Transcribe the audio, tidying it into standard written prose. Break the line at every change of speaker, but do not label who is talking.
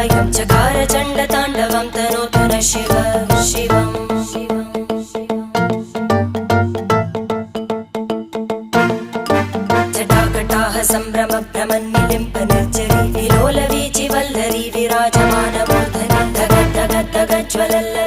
कायं चकार चण्डताण्डवं तनोतु न शिव शिवम् जटाकटाह सम्भ्रम भ्रमन्निलिम्प निर्जरी विलोलवीचि वल्लरी विराजमानमूर्धनि धग धग धग ज्वलल्ल